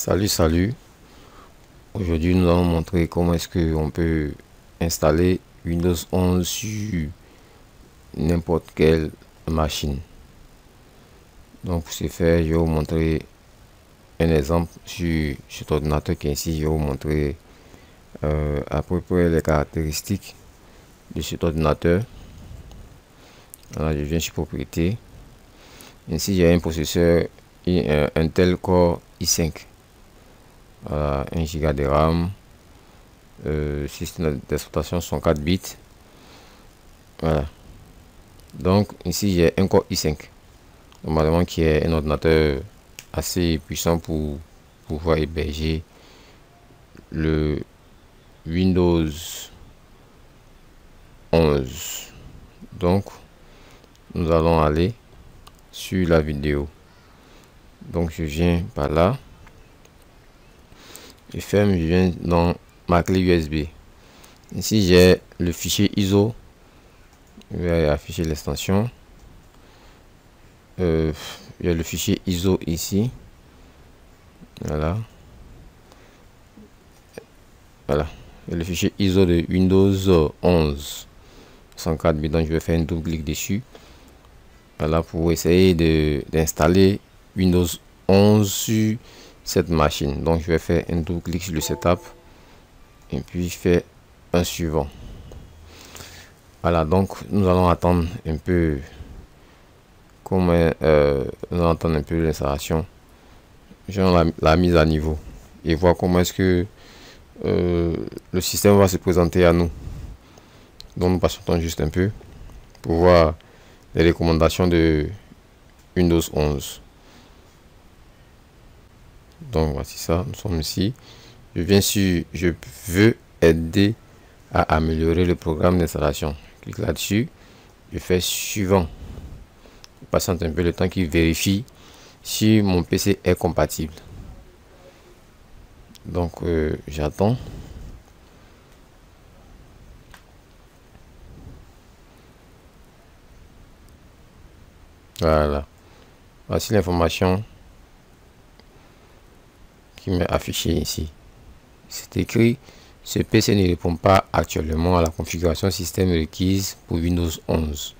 Salut. Aujourd'hui, nous allons montrer comment est-ce qu'on peut installer Windows 11 sur n'importe quelle machine. Donc, pour ce faire, je vais vous montrer un exemple sur cet ordinateur qui est ici. Je vais vous montrer à peu près les caractéristiques de cet ordinateur. Alors, je viens sur propriété. Ici, j'ai un processeur Intel Core i5. Voilà, 1 Go de RAM, système d'exploitation 104 bits. Voilà. Donc ici j'ai un Core i5, normalement qui est un ordinateur assez puissant pour pouvoir héberger le Windows 11. Donc nous allons aller sur la vidéo. Donc je viens par là. Je ferme, je viens dans ma clé USB. Ici j'ai le fichier ISO. Je vais afficher l'extension. Il y a le fichier ISO ici. Voilà. Il y a le fichier ISO de Windows 11 104 bits. Donc je vais faire un double clic dessus. Voilà, pour essayer d'installer Windows 11 sur cette machine. Donc je vais faire un double clic sur le setup et puis je fais un suivant. Voilà, donc nous allons attendre un peu l'installation, la mise à niveau, et voir comment est-ce que le système va se présenter à nous. Donc nous patientons juste un peu pour voir les recommandations de Windows 11. Donc voici ça, nous sommes ici. Je viens sur je veux aider à améliorer le programme d'installation. Je clique là-dessus, je fais suivant. Je patiente un peu le temps qu'il vérifie si mon PC est compatible. Donc j'attends. Voilà, voici l'information qui m'est affichée ici. C'est écrit: ce PC ne répond pas actuellement à la configuration système requise pour Windows 11.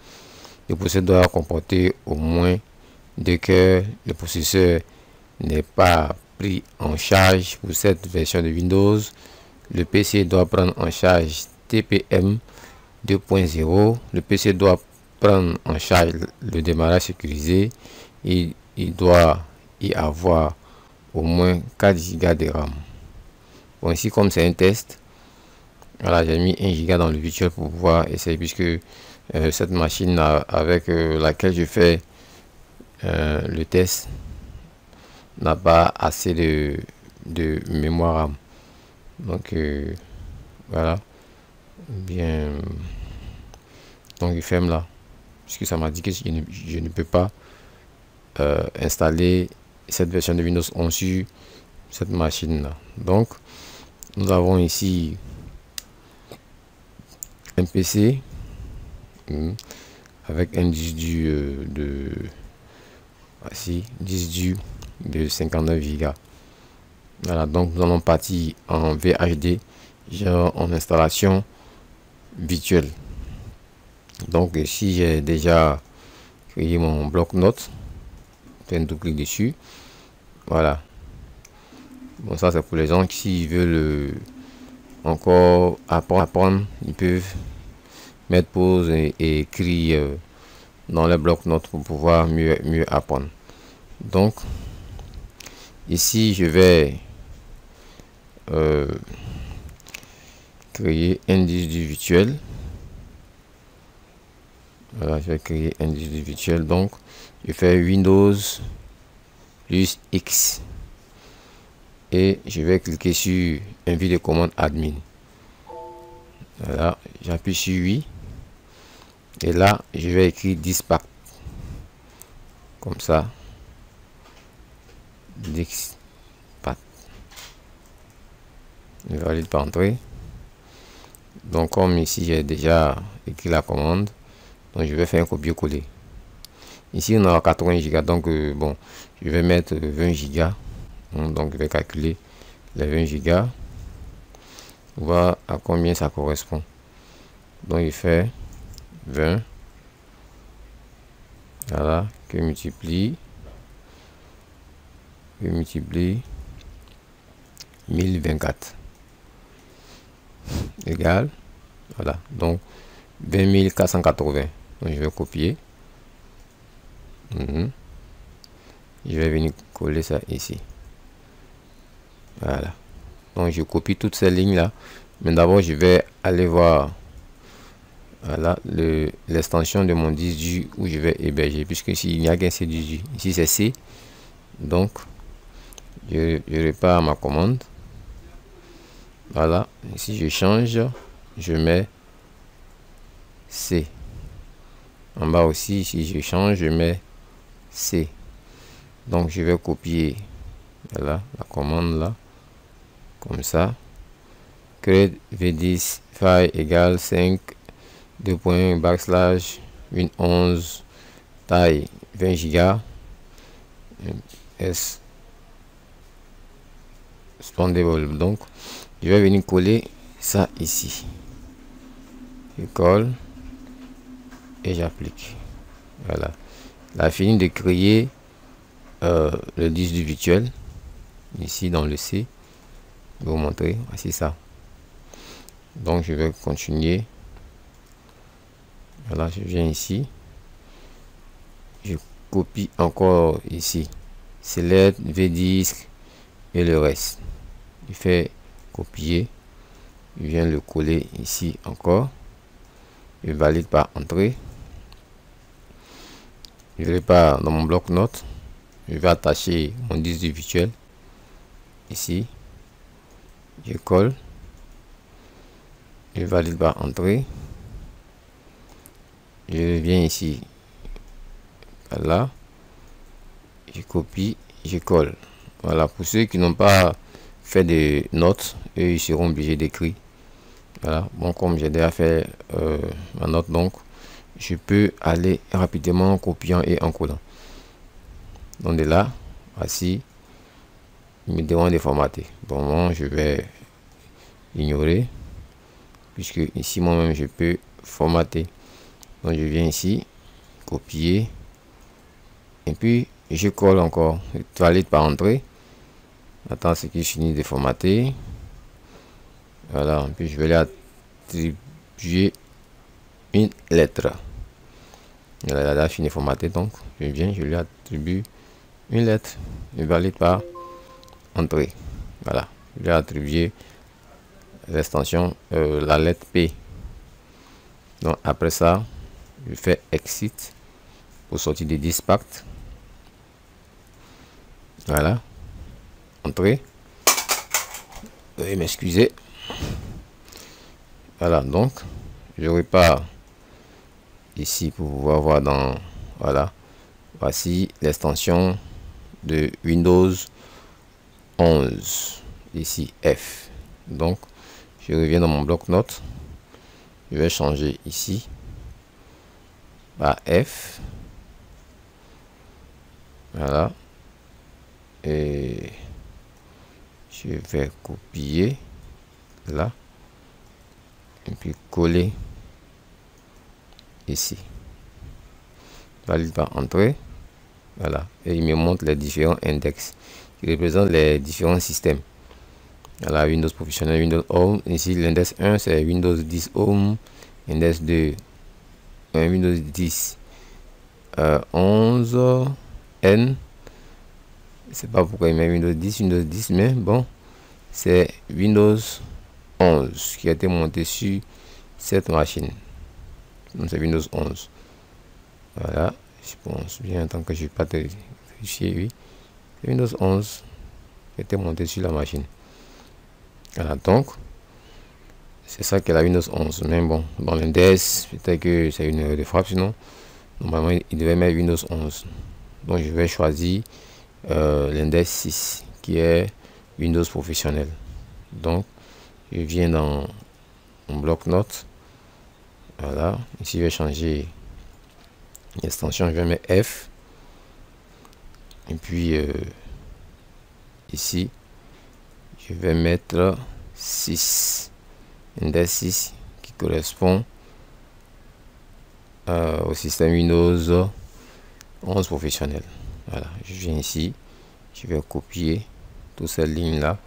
Le processeur doit comporter au moins 2 cœurs. Le processeur n'est pas pris en charge pour cette version de Windows. Le PC doit prendre en charge TPM 2.0. Le PC doit prendre en charge le démarrage sécurisé et il doit y avoir au moins 4 Go de RAM. Bon, ici comme c'est un test, voilà, j'ai mis 1 Go dans le virtuel pour pouvoir essayer, puisque cette machine avec laquelle je fais le test n'a pas assez de mémoire RAM. Donc voilà, bien, donc je ferme là, puisque ça m'a dit que je ne peux pas installer cette version de Windows 11 sur cette machine là. Donc nous avons ici un PC avec un disque dur disque dur de 59 Go. Voilà, donc nous allons partir en VHD, genre en installation virtuelle. Donc ici j'ai déjà créé mon bloc-notes, fais un double clic dessus. Voilà, bon, ça c'est pour les gens qui veulent encore apprendre, ils peuvent mettre pause et écrire dans les blocs-notes pour pouvoir mieux apprendre. Donc ici je vais créer un disque dur virtuel. Voilà, je vais créer un disque dur virtuel. Donc je fais Windows plus X et je vais cliquer sur invite de commande admin. Voilà, j'appuie sur oui et là je vais écrire dispack comme ça, dispack, je valide par entrée. Donc comme ici j'ai déjà écrit la commande, donc je vais faire un copier-coller. Ici on a 80 Go, donc bon, je vais mettre 20 Go. Donc je vais calculer les 20 gigas, voir à combien ça correspond. Donc il fait 20, voilà, que multiplie 1024 égale, voilà, donc 20 480. Donc je vais copier. Je vais venir coller ça ici. Voilà. Donc je copie toutes ces lignes là. Mais d'abord je vais aller voir, voilà, l'extension de mon disque dur où je vais héberger, puisque ici il n'y a qu'un C disque dur. Ici c'est C. Donc je répare ma commande. Voilà. Ici je change, je mets C. En bas aussi, si je change, je mets C. Donc je vais copier, voilà, la commande là, comme ça. Create v10 file égale 5 2 Win11 taille 20 gigas s expandable. Donc je vais venir coller ça ici. Je colle et j'applique. Voilà, là fini de créer le disque du virtuel ici dans le C. Je vais vous montrer, voici ça. Donc je vais continuer. Voilà, je viens ici, je copie encore ici, select vdisc et le reste. Je fais copier, je viens le coller ici encore, je valide par entrée. Je vais pas dans mon bloc-notes, je vais attacher mon disque virtuel ici, je colle, je valide par entrée, je viens ici, là, je copie, je colle. Voilà, pour ceux qui n'ont pas fait des notes, eux ils seront obligés d'écrire. Voilà, bon, comme j'ai déjà fait ma note, donc je peux aller rapidement en copiant et en collant. Donc de là, voici, il me demande de formater. Bon, moi, je vais ignorer, puisque ici moi-même je peux formater. Donc je viens ici, copier, et puis je colle encore, valide par entrée. Attends ce qui finit de formater. Voilà, puis je vais lui attribuer une lettre. Voilà, là fini de formater, donc je viens, je lui attribue une lettre, je valide par entrée. Voilà, je lui ai attribué l'extension, la lettre P. Donc après ça, je fais exit pour sortir des dispacts. Voilà, entrée. Veuillez m'excuser. Voilà, donc je répare ici pour pouvoir voir dans, voilà, voici l'extension de Windows 11 ici F. Donc je reviens dans mon bloc-notes, je vais changer ici à F. Voilà, et je vais copier là et puis coller ici, valide par entrée. Voilà, et il me montre les différents index qui représentent les différents systèmes. Voilà, Windows professionnel, Windows Home. Ici l'index 1 c'est Windows 10 Home, index 2 Windows 10 11 N. C'est pas pourquoi il met Windows 10, mais bon, c'est Windows 11 qui a été monté sur cette machine. Donc c'est Windows 11. Voilà, je pense bien, tant que je n'ai pas vérifié, oui, c'est Windows 11 qui a été monté sur la machine. Voilà, donc c'est ça que la Windows 11. Mais bon, dans l'index, peut-être que c'est une erreur de frappe, sinon normalement il devait mettre Windows 11. Donc je vais choisir l'index 6 qui est Windows professionnel. Donc je viens dans mon bloc-notes. Voilà, ici je vais changer l'extension, je vais mettre F, et puis ici, je vais mettre 6, index 6 qui correspond au système Windows 11 professionnel. Voilà, je viens ici, je vais copier toutes ces lignes là,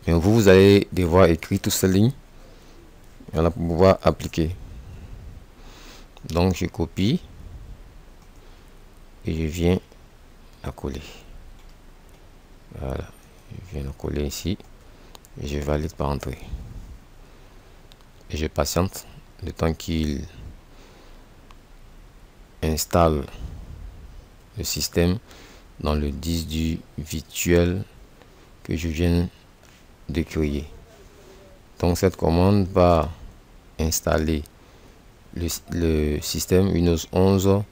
mais vous allez devoir écrire toutes ces lignes, voilà, pour pouvoir appliquer. Donc je copie et je viens à coller. Voilà, je viens à coller ici et je valide par entrée et je patiente le temps qu'il installe le système dans le disque dur virtuel que je viens de créer. Donc cette commande va installer le système Windows 11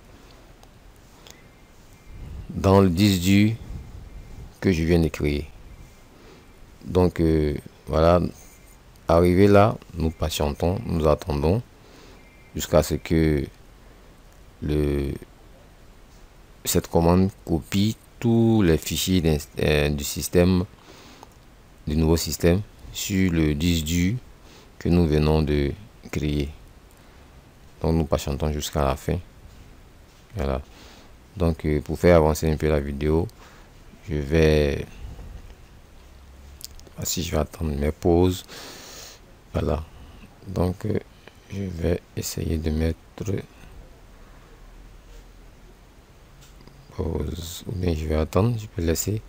dans le disque dur que je viens de créer. Donc voilà, arrivé là, nous patientons, nous attendons jusqu'à ce que cette commande copie tous les fichiers du système, du nouveau système, sur le disque dur que nous venons de créer. Donc nous patientons jusqu'à la fin. Voilà. Donc pour faire avancer un peu la vidéo, je vais attendre mes pauses. Voilà. Donc je vais essayer de mettre pause, ou bien je vais attendre, je peux laisser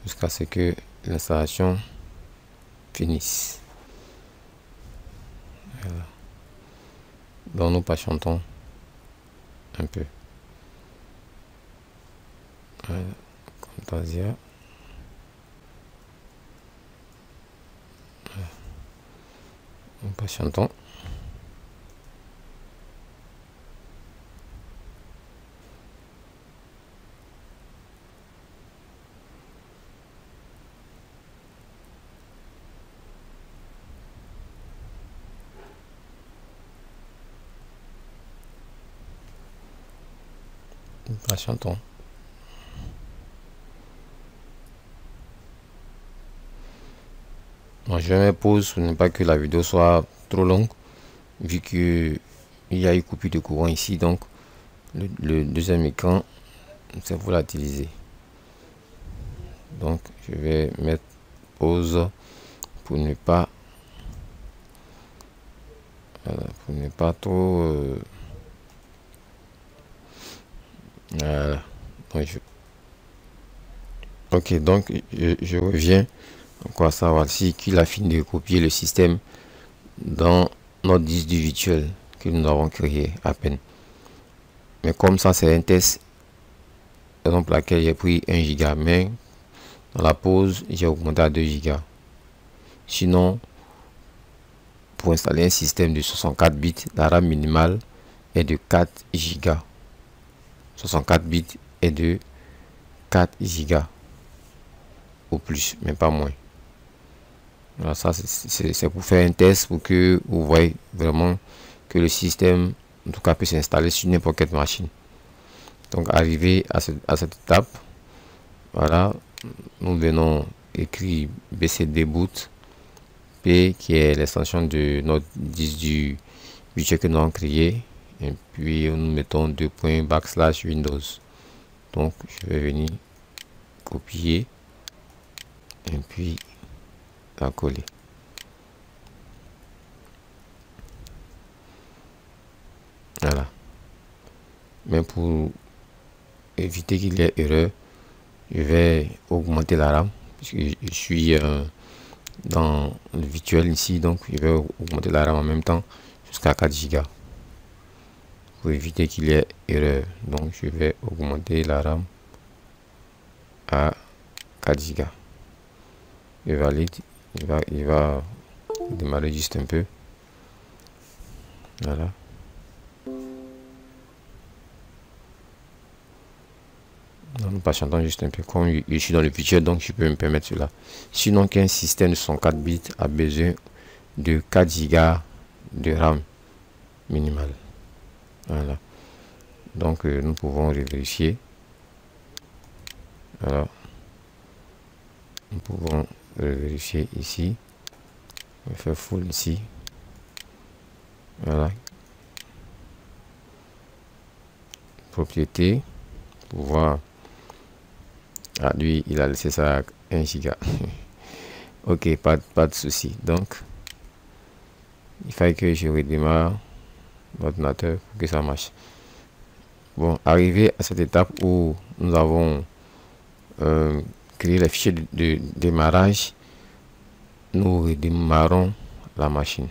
jusqu'à ce que l'installation finisse. Voilà. Donc nous patientons un peu. Voilà. Camtasia. Voilà. Nous patientons. Nous patientons. Bon, je mets pause pour ne pas que la vidéo soit trop longue, vu que il y a eu coupure de courant ici, donc le deuxième écran, c'est pour l'utiliser. Donc je vais mettre pause pour ne pas trop voilà. Ok, donc je reviens encore à savoir si qu'il a fini de copier le système dans notre disque du virtuel que nous avons créé à peine. Mais comme ça c'est un test, par exemple laquelle j'ai pris 1 giga, mais dans la pause j'ai augmenté à 2 giga. Sinon, pour installer un système de 64 bits, la RAM minimale est de 4 giga. 64 bits est de 4 giga ou plus, mais pas moins. Voilà, ça c'est pour faire un test, pour que vous voyez vraiment que le système en tout cas peut s'installer sur n'importe quelle machine. Donc arrivé à cette étape, voilà, nous venons écrire bcd boot p qui est l'extension de notre disque du budget que nous avons créé, et puis nous mettons 2.\Windows. Donc je vais venir copier et puis la coller. Voilà. Mais pour éviter qu'il y ait erreur, je vais augmenter la RAM puisque je suis dans le virtuel ici, donc je vais augmenter la RAM en même temps jusqu'à 4 Go pour éviter qu'il y ait erreur. Donc je vais augmenter la RAM à 4 Go. Je valide, il va démarrer juste un peu. Voilà. Nous patientons juste un peu. Comme je suis dans le virtuel, donc je peux me permettre cela. Sinon, qu'un système de 104 bits a besoin de 4 Go de RAM minimale. Voilà. Donc nous pouvons vérifier. Alors, Nous pouvons le vérifier ici. On va faire full ici. Voilà. Propriété. Pour voir. Ah, lui, il a laissé ça à 1 giga. Ok, pas de souci. Donc, il fallait que je redémarre l'ordinateur pour que ça marche. Bon, arrivé à cette étape où nous avons créé les fichiers de démarrage, nous redémarrons la machine.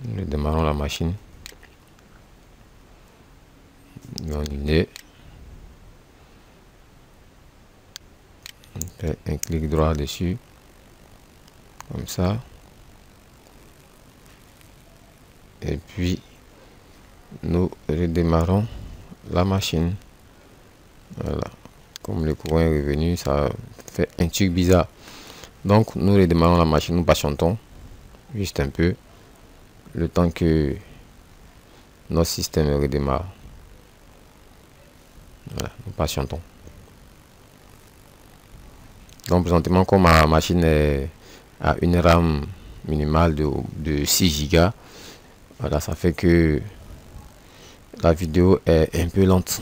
Nous redémarrons la machine. On est. On fait un clic droit dessus. Comme ça. Et puis, nous redémarrons la machine. Voilà. Comme le courant est revenu, ça fait un truc bizarre. Donc, nous redémarrons la machine. Nous patientons juste un peu. Le temps que notre système redémarre. Voilà, nous patientons. Donc, présentement, comme ma machine est à une RAM minimale de 6 Go, voilà, ça fait que la vidéo est un peu lente.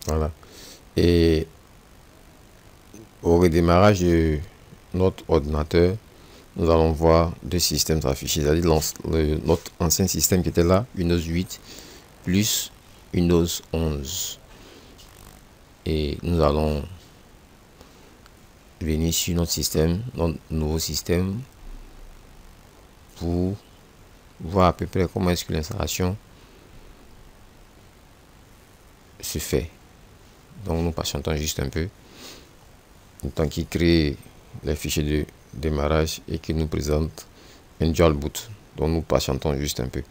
Voilà. Et au redémarrage de notre ordinateur, nous allons voir deux systèmes s'afficher, c'est-à-dire notre ancien système qui était là, Windows 8 plus Windows 11. Et nous allons venir sur notre système, notre nouveau système, pour voir à peu près comment est-ce que l'installation se fait. Donc nous patientons juste un peu, le temps qu'il crée les fichiers de démarrage et qu'il nous présente un dual boot. Donc nous patientons juste un peu.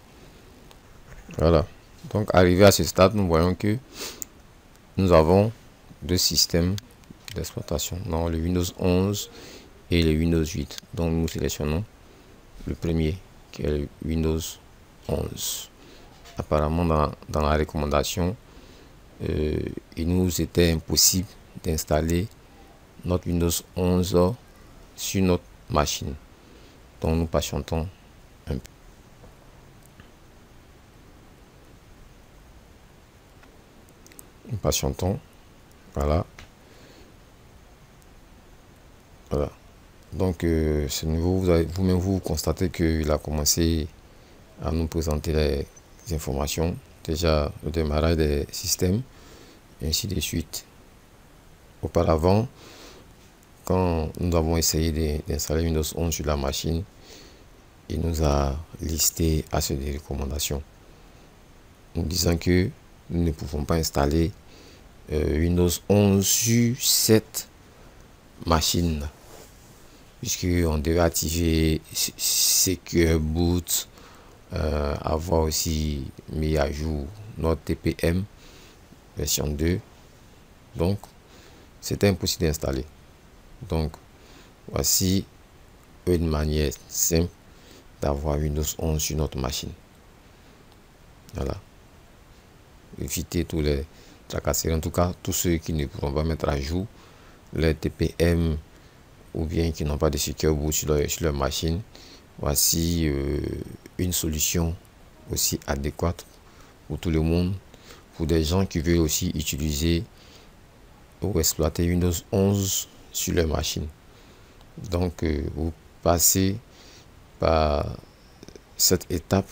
Voilà. Donc arrivé à ce stade, nous voyons que nous avons deux systèmes d'exploitation, dans le Windows 11 et le Windows 8. Donc nous sélectionnons le premier qui est le Windows 11. Apparemment dans la recommandation, il nous était impossible d'installer notre Windows 11 sur notre machine. Donc nous patientons un peu. Nous patientons. Voilà. Voilà. Donc ce niveau, vous-même vous constatez qu'il a commencé à nous présenter les informations. Déjà le démarrage des systèmes, et ainsi de suite. Auparavant, quand nous avons essayé d'installer Windows 11 sur la machine, il nous a listé assez de recommandations, nous disant que nous ne pouvons pas installer Windows 11 sur cette machine, puisqu'on devait activer Secure Boot, avoir aussi mis à jour notre TPM version 2. Donc c'était impossible d'installer. Donc voici une manière simple d'avoir Windows 11 sur notre machine. Voilà. Éviter tous les tracasseries, en tout cas tous ceux qui ne pourront pas mettre à jour les TPM ou bien qui n'ont pas de secure boot sur leur machine. Voici une solution aussi adéquate pour tout le monde, pour des gens qui veulent aussi utiliser ou exploiter Windows 11 sur leur machine. Donc vous passez par cette étape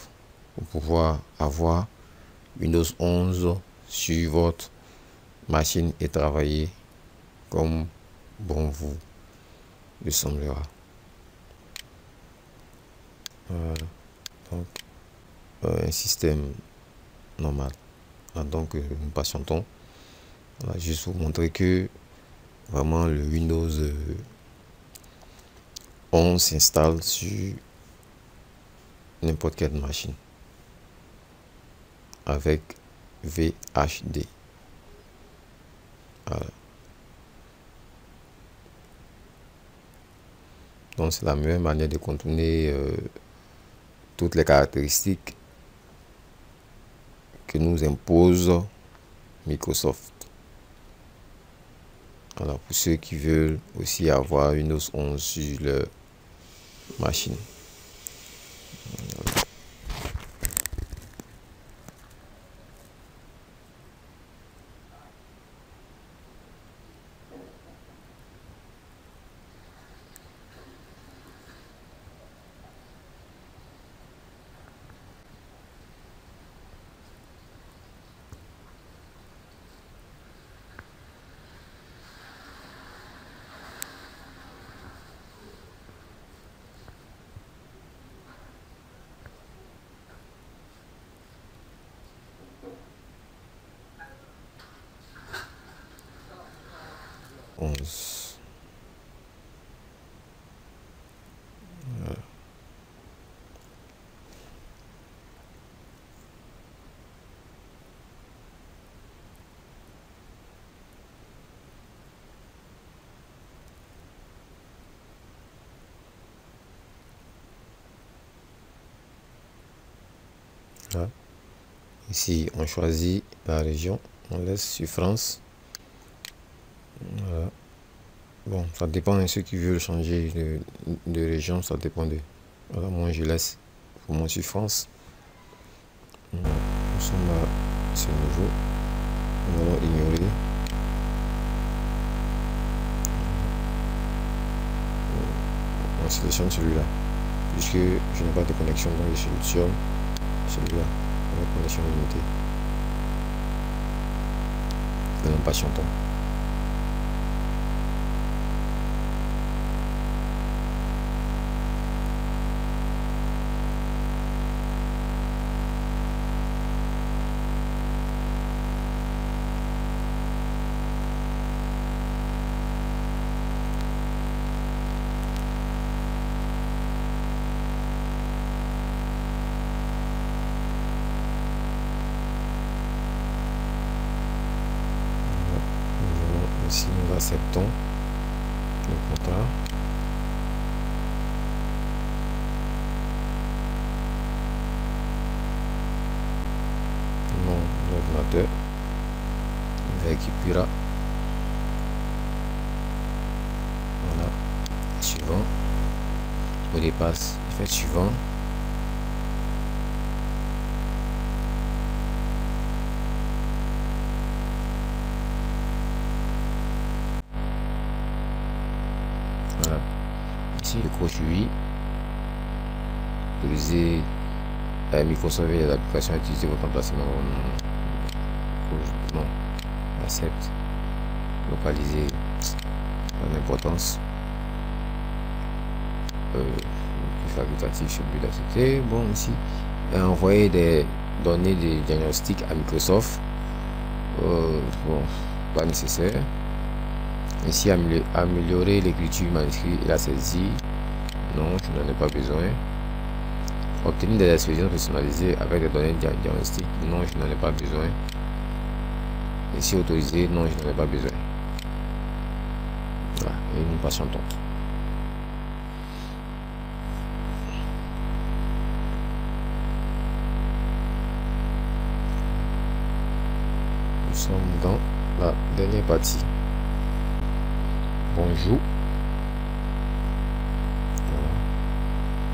pour pouvoir avoir Windows 11 sur votre machine et travailler comme bon vous le semblera. Donc un système normal. Donc nous patientons. Voilà, juste pour montrer que vraiment le Windows 11 s'installe sur n'importe quelle machine avec VHD. Voilà. Donc c'est la meilleure manière de contourner toutes les caractéristiques que nous impose Microsoft. Alors pour ceux qui veulent aussi avoir Windows 11 sur leur machine. Voilà. Là. Ici, on choisit la région, on laisse sur France. Voilà. Bon, ça dépend de ceux qui veulent changer de région, ça dépend de. Voilà, moi je laisse pour moi sur France. Voilà. Nous sommes à ce niveau. Nous allons ignorer. On sélectionne celui-là. Puisque je n'ai pas de connexion, donc je sélectionne celui-là. Avec connexion limitée. Nous patientons. Ici, nous acceptons le contrat. Nom de l'ordinateur. Récupéra. Voilà. Suivant. Mot de passe. Fait suivant. Voilà. Ici le coche 8. Utiliser Microsoft et l'application, utiliser votre emplacement. Non. Accepte. Localiser l'importance. Facultatif sur le but d'accepter. Bon, ici, envoyer des données de diagnostic à Microsoft. Bon, pas nécessaire. Ici, améliorer l'écriture manuscrit et la saisie. Non, je n'en ai pas besoin. Obtenir des expériences personnalisées avec des données diagnostiques. Non, je n'en ai pas besoin. Ici, autoriser. Non, je n'en ai pas besoin. Voilà, et nous patientons. Nous sommes dans la dernière partie. Bonjour. Voilà.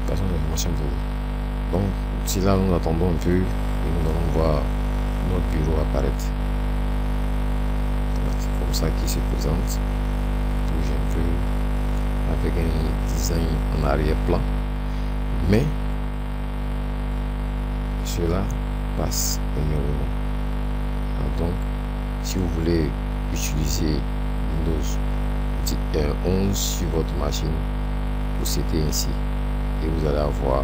Personne d'information pour vous. Donc, si là nous attendons un peu et nous allons voir notre bureau apparaître. Voilà, c'est comme ça qu'il se présente. Bouge un peu avec un design en arrière-plan. Mais cela passe énormément. Donc, si vous voulez utiliser Windows 11 sur votre machine, procédez ainsi et vous allez avoir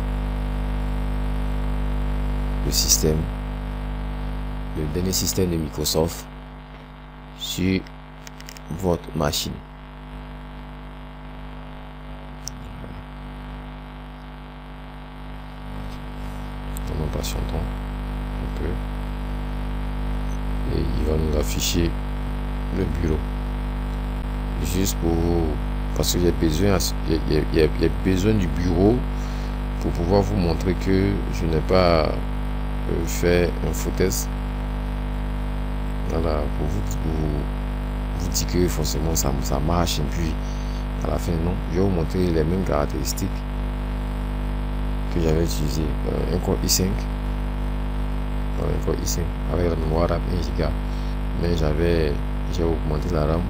le système, le dernier système de Microsoft sur votre machine. Nous patientons un peu et il va nous afficher le bureau. Juste pour, parce qu'il y a besoin, il y a besoin du bureau pour pouvoir vous montrer que je n'ai pas fait un faux test. Voilà, pour vous dit que forcément ça marche et puis à la fin non. Je vais vous montrer les mêmes caractéristiques que j'avais utilisé un Core i5, un Core i5 avec la mémoire RAM 1 Go, mais j'ai augmenté la RAM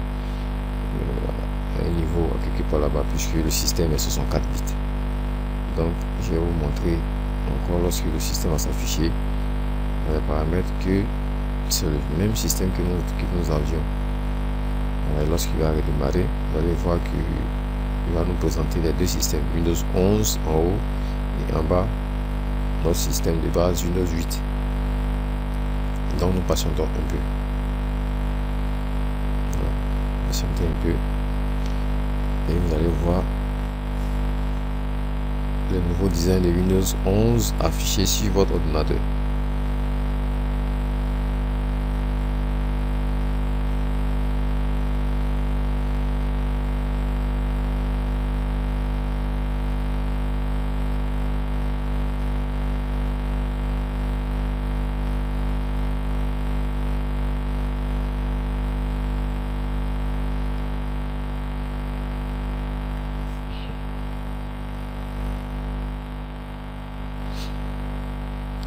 à un niveau quelque part là-bas puisque le système est 64 bits. Donc je vais vous montrer encore lorsque le système va s'afficher dans les paramètres que c'est le même système que nous avions. Lorsqu'il va redémarrer, vous allez voir qu'il va nous présenter les deux systèmes, Windows 11 en haut et en bas notre système de base Windows 8. Donc nous patientons un peu. Voilà. Patientez un peu et vous allez voir le nouveau design de Windows 11 affiché sur votre ordinateur.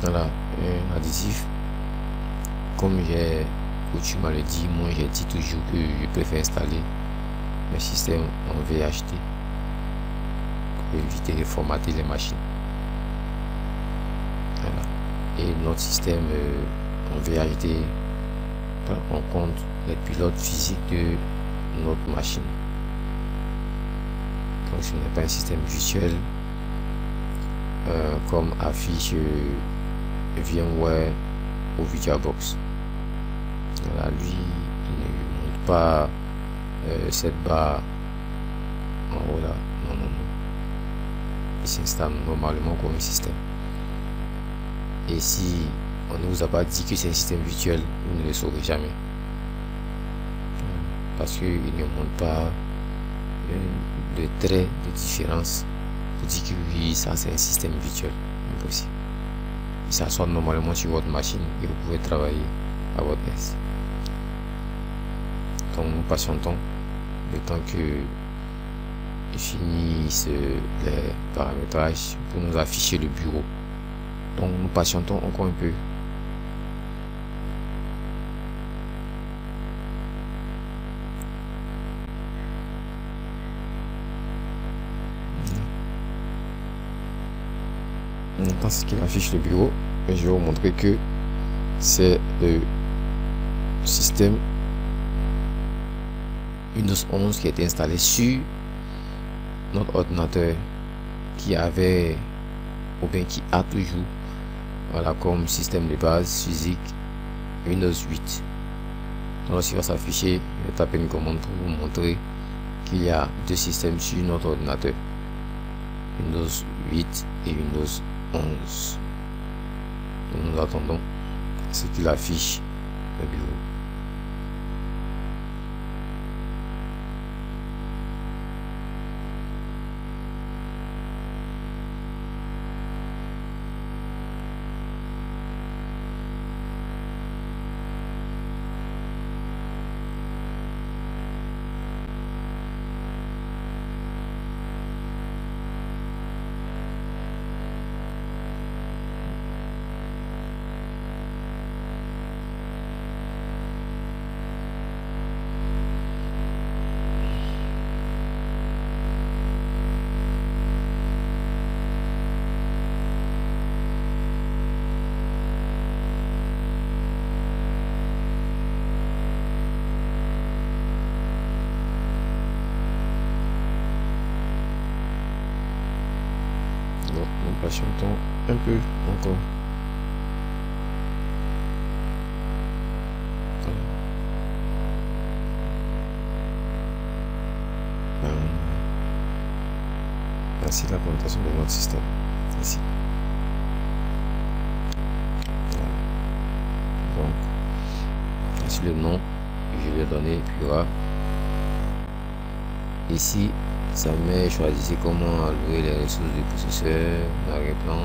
Voilà, un additif. Comme j'ai coutume à le dire, moi j'ai dit toujours que je préfère installer mes systèmes en VHT pour éviter de formater les machines. Voilà. Et notre système en VHT prend en compte les pilotes physiques de notre machine. Donc ce n'est pas un système virtuel comme affiche VMware ou VirtualBox. Voilà, lui il ne montre pas cette barre en haut là. Non. Il s'installe normalement comme un système. Et si on ne vous a pas dit que c'est un système virtuel, vous ne le saurez jamais. Parce qu'il ne montre pas de trait de différence pour dire que oui, ça c'est un système virtuel. Impossible. Il s'assoit normalement sur votre machine et vous pouvez travailler à votre aise. Donc nous patientons le temps que il finisse les paramétrages pour nous afficher le bureau. Donc nous patientons encore un peu. Maintenant c'est qu'il affiche le bureau et je vais vous montrer que c'est le système Windows 11 qui a été installé sur notre ordinateur qui avait ou bien qui a toujours, voilà, comme système de base physique Windows 8. Donc lorsqu'il va s'afficher, je vais taper une commande pour vous montrer qu'il y a deux systèmes sur notre ordinateur, Windows 8 et Windows 11. Donc nous attendons ce qu'il affiche le bureau. Nous patientons un peu encore. Voici la présentation de notre système ici. Voilà. Donc, voici le nom que je lui ai donné, puis là, ici ça met choisissez comment allouer les ressources du processeur, l'arrière-plan,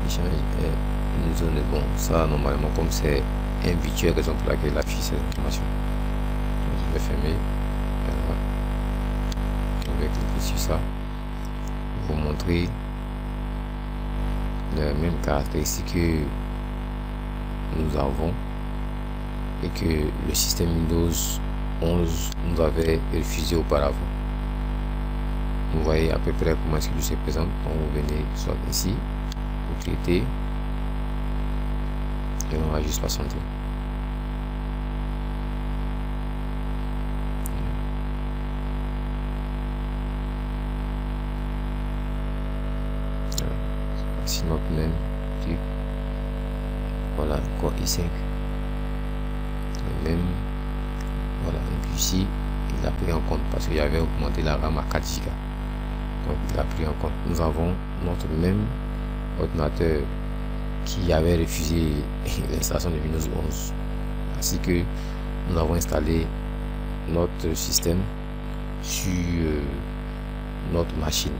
échange une zone de bon. Ça normalement comme c'est un virtuel, raison pour laquelle il affiche cette information. Donc, je vais fermer. Voilà. On va cliquer sur ça. Vous montrer les mêmes caractéristiques que nous avons et que le système Windows 11 nous avait refusé auparavant. Vous voyez à peu près comment est-ce qu'il se présente. Donc vous venez soit ici, vous cliquez et on va juste patienter. Voici notre même type. Voilà, Core i5. Le même. Voilà, donc ici, il a pris en compte parce qu'il avait augmenté la RAM à 4 Go. Donc il a pris en compte. Nous avons notre même ordinateur qui avait refusé l'installation de Windows 11, ainsi que nous avons installé notre système sur notre machine.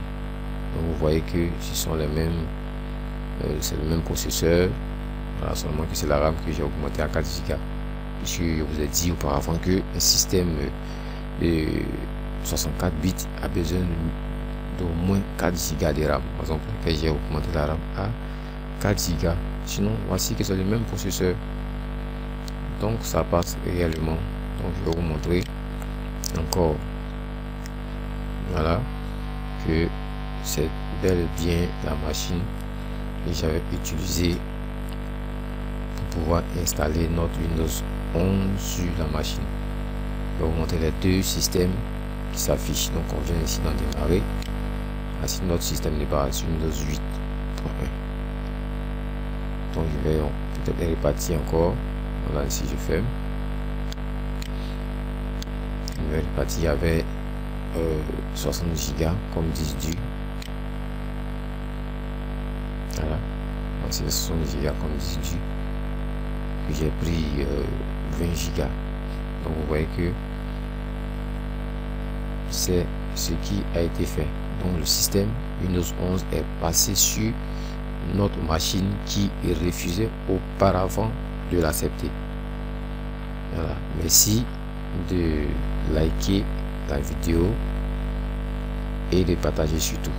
Donc vous voyez que ce sont les mêmes, c'est le même processeur, voilà, seulement que c'est la RAM que j'ai augmenté à 4 Go, puisque je vous ai dit auparavant que un système de 64 bits a besoin d'au moins 4 Go de RAM. Par exemple, que j'ai augmenté la RAM à 4 Go. Sinon, voici que c'est le même processeur. Donc, ça passe réellement. Donc, je vais vous montrer encore. Voilà. Que c'est bel et bien la machine que j'avais utilisée pour pouvoir installer notre Windows 11 sur la machine. Je vais vous montrer les deux systèmes qui s'affichent. Donc, on vient ici dans démarrer. Voici notre système de base Windows 8.1. Donc je vais peut-être répartir encore. Voilà, ici je ferme. Je vais répartir avec 60 Go comme 10 du. Voilà, c'est 60 Go comme 10 du. Puis j'ai pris 20 Go. Donc vous voyez que c'est ce qui a été fait. Donc le système Windows 11 est passé sur notre machine qui refusait auparavant de l'accepter. Voilà. Merci de liker la vidéo et de partager surtout.